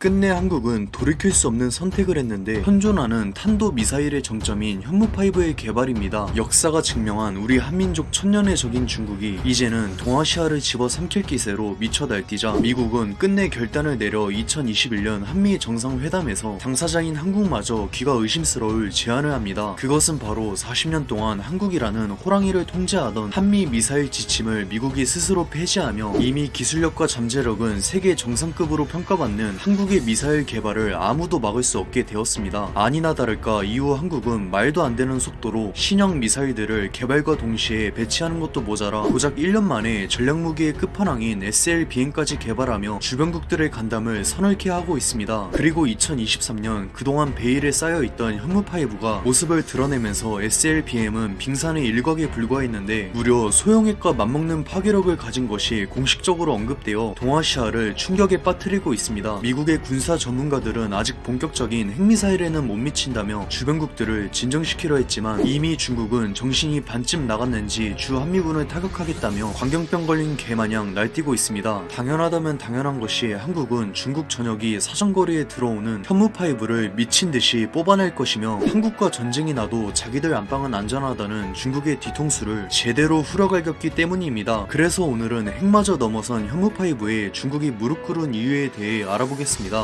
끝내 한국은 돌이킬 수 없는 선택을 했는데 현존하는 탄도미사일의 정점인 현무5의 개발입니다. 역사가 증명한 우리 한민족 천년의 적인 중국이 이제는 동아시아를 집어삼킬 기세로 미쳐 날뛰자 미국은 끝내 결단을 내려 2021년 한미 정상회담에서 당사자인 한국마저 귀가 의심스러울 제안을 합니다. 그것은 바로 40년 동안 한국이라는 호랑이를 통제하던 한미 미사일 지침을 미국이 스스로 폐지하며 이미 기술력과 잠재력은 세계 정상급으로 평가받는 한국의 미사일 개발을 아무도 막을 수 없게 되었습니다. 아니나 다를까 이후 한국은 말도 안 되는 속도로 신형 미사일들을 개발과 동시에 배치하는 것도 모자라 고작 1년 만에 전략무기의 끝판왕인 SLBM까지 개발하며 주변국들의 간담을 서늘케 하고 있습니다. 그리고 2023년 그동안 베일에 쌓여있던 현무5가 모습을 드러내면서 SLBM은 빙산의 일각에 불과했는데 무려 소형핵과 맞먹는 파괴력을 가진 것이 공식적으로 언급되어 동아시아를 충격에 빠뜨리고 있습니다. 미국의 군사 전문가들은 아직 본격적인 핵미사일에는 못 미친다며 주변국들을 진정시키려 했지만 이미 중국은 정신이 반쯤 나갔는지 주 한미군을 타격하겠다며 광견병 걸린 개마냥 날뛰고 있습니다. 당연하다면 당연한 것이 한국은 중국 전역이 사정거리에 들어오는 현무5를 미친듯이 뽑아낼 것이며 한국과 전쟁이 나도 자기들 안방은 안전하다는 중국의 뒤통수를 제대로 후려갈겼기 때문입니다. 그래서 오늘은 핵마저 넘어선 현무5에 중국이 무릎 꿇은 이유에 대해 알아보겠습니다.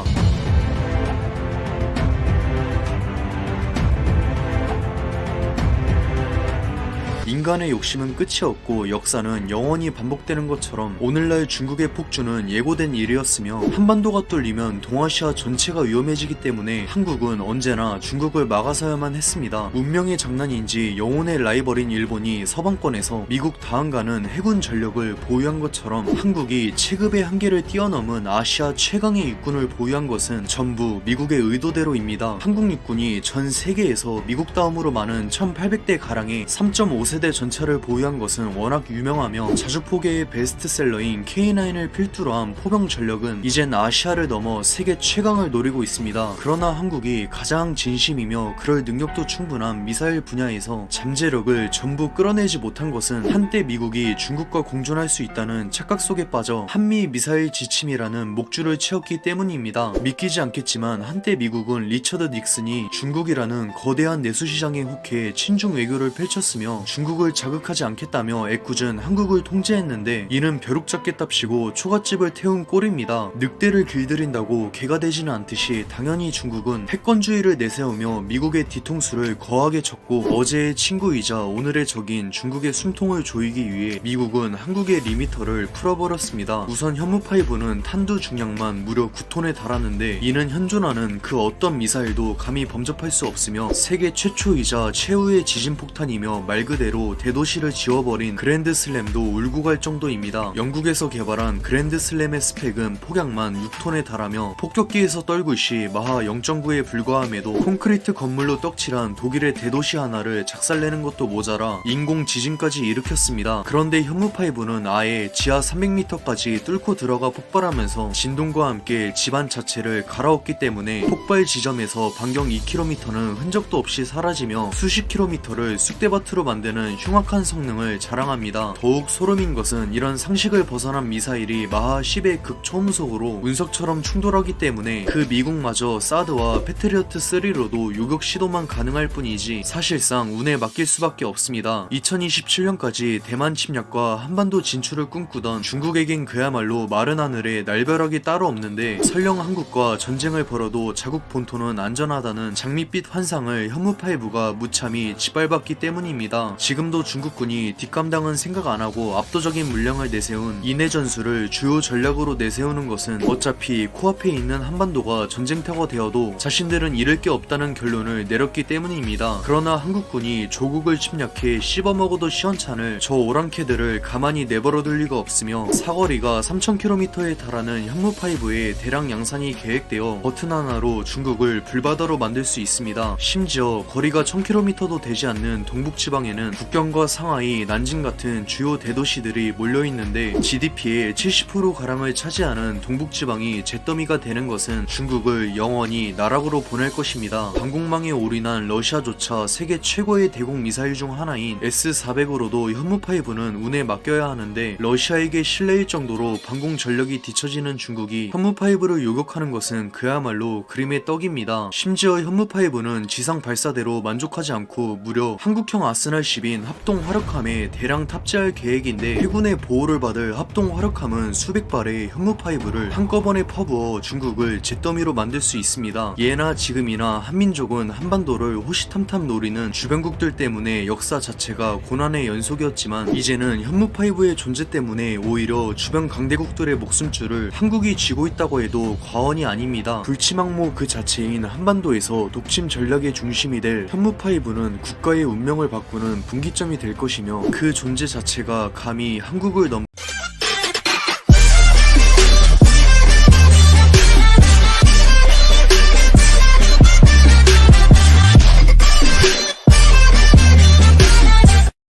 인간의 욕심은 끝이 없고 역사는 영원히 반복되는 것처럼 오늘날 중국의 폭주는 예고된 일이었으며 한반도가 뚫리면 동아시아 전체가 위험해지기 때문에 한국은 언제나 중국을 막아서야만 했습니다. 운명의 장난인지 영혼의 라이벌인 일본이 서방권에서 미국 다음가는 해군 전력을 보유한 것처럼 한국이 체급의 한계를 뛰어넘은 아시아 최강의 육군을 보유한 것은 전부 미국의 의도대로입니다. 한국 육군이 전 세계에서 미국 다음으로 많은 1800대 가량의 3.5세대 전차를 보유한 것은 워낙 유명하며 자주포계의 베스트셀러인 K9을 필두로 한 포병 전력은 이젠 아시아를 넘어 세계 최강을 노리고 있습니다. 그러나 한국이 가장 진심이며 그럴 능력도 충분한 미사일 분야에서 잠재력을 전부 끌어내지 못한 것은 한때 미국이 중국과 공존할 수 있다는 착각 속에 빠져 한미 미사일 지침이라는 목줄을 채웠기 때문입니다. 믿기지 않겠지만 한때 미국은 리처드 닉슨이 중국이라는 거대한 내수시장에 혹해 친중 외교를 펼쳤으며 중국을 자극하지 않겠다며 애꿎은 한국을 통제했는데 이는 벼룩잡기답시고 초가집을 태운 꼴입니다. 늑대를 길들인다고 개가 되지는 않듯이 당연히 중국은 패권주의를 내세우며 미국의 뒤통수를 거하게 쳤고 어제의 친구이자 오늘의 적인 중국의 숨통을 조이기 위해 미국은 한국의 리미터를 풀어버렸습니다. 우선 현무5는 탄두 중량만 무려 9톤에 달하는데 이는 현존하는 그 어떤 미사일도 감히 범접할 수 없으며 세계 최초이자 최후의 지진폭탄이며 말 그대로 대도시를 지워버린 그랜드슬램도 울고 갈 정도입니다. 영국에서 개발한 그랜드슬램의 스펙은 폭약만 6톤에 달하며 폭격기에서 떨굴 시 마하 0.9에 불과함에도 콘크리트 건물로 떡칠한 독일의 대도시 하나를 작살내는 것도 모자라 인공 지진까지 일으켰습니다. 그런데 현무5는 아예 지하 300m까지 뚫고 들어가 폭발하면서 진동과 함께 집안 자체를 갈아엎기 때문에 폭발 지점에서 반경 2km는 흔적도 없이 사라지며 수십 킬로미터를 쑥대밭으로 만드는 흉악한 성능을 자랑합니다. 더욱 소름인 것은 이런 상식을 벗어난 미사일이 마하 10의 극초음속으로 운석처럼 충돌하기 때문에 그 미국마저 사드와 패트리어트 3로도 요격 시도만 가능할 뿐이지 사실상 운에 맡길 수밖에 없습니다. 2027년까지 대만 침략과 한반도 진출을 꿈꾸던 중국에겐 그야말로 마른 하늘에 날벼락이 따로 없는데 설령 한국과 전쟁을 벌어도 자국 본토는 안전하다는 장밋빛 환상을 현무5가 무참히 짓밟았기 때문입니다. 지금도 중국군이 뒷감당은 생각 안하고 압도적인 물량을 내세운 인해 전술을 주요 전략으로 내세우는 것은 어차피 코앞에 있는 한반도가 전쟁터가 되어도 자신들은 잃을 게 없다는 결론을 내렸기 때문입니다. 그러나 한국군이 조국을 침략해 씹어먹어도 시원찮을 저 오랑캐들을 가만히 내버려둘 리가 없으며 사거리가 3000km에 달하는 현무5의 대량 양산이 계획되어 버튼 하나로 중국을 불바다로 만들 수 있습니다. 심지어 거리가 1000km도 되지 않는 동북지방에는 국경 북경과 상하이, 난징 같은 주요 대도시들이 몰려있는데 GDP의 70%가량을 차지하는 동북지방이 잿더미가 되는 것은 중국을 영원히 나락으로 보낼 것입니다. 방공망에 올인한 러시아조차 세계 최고의 대공 미사일 중 하나인 S-400으로도 현무5는 운에 맡겨야 하는데 러시아에게 실례일 정도로 방공 전력이 뒤처지는 중국이 현무5를 요격하는 것은 그야말로 그림의 떡입니다. 심지어 현무5는 지상 발사대로 만족하지 않고 무려 한국형 아스날 10인 합동 화력함에 대량 탑재할 계획인데 해군의 보호를 받을 합동 화력함은 수백 발의 현무5를 한꺼번에 퍼부어 중국을 잿더미로 만들 수 있습니다. 예나 지금이나 한민족은 한반도를 호시탐탐 노리는 주변국들 때문에 역사 자체가 고난의 연속이었지만 이제는 현무5의 존재 때문에 오히려 주변 강대국들의 목숨줄을 한국이 쥐고 있다고 해도 과언이 아닙니다. 불치망모 그 자체인 한반도에서 독침 전략의 중심이 될 현무5는 국가의 운명을 바꾸는 분기점이 될 것이며 그 존재 자체가 감히 한국을 넘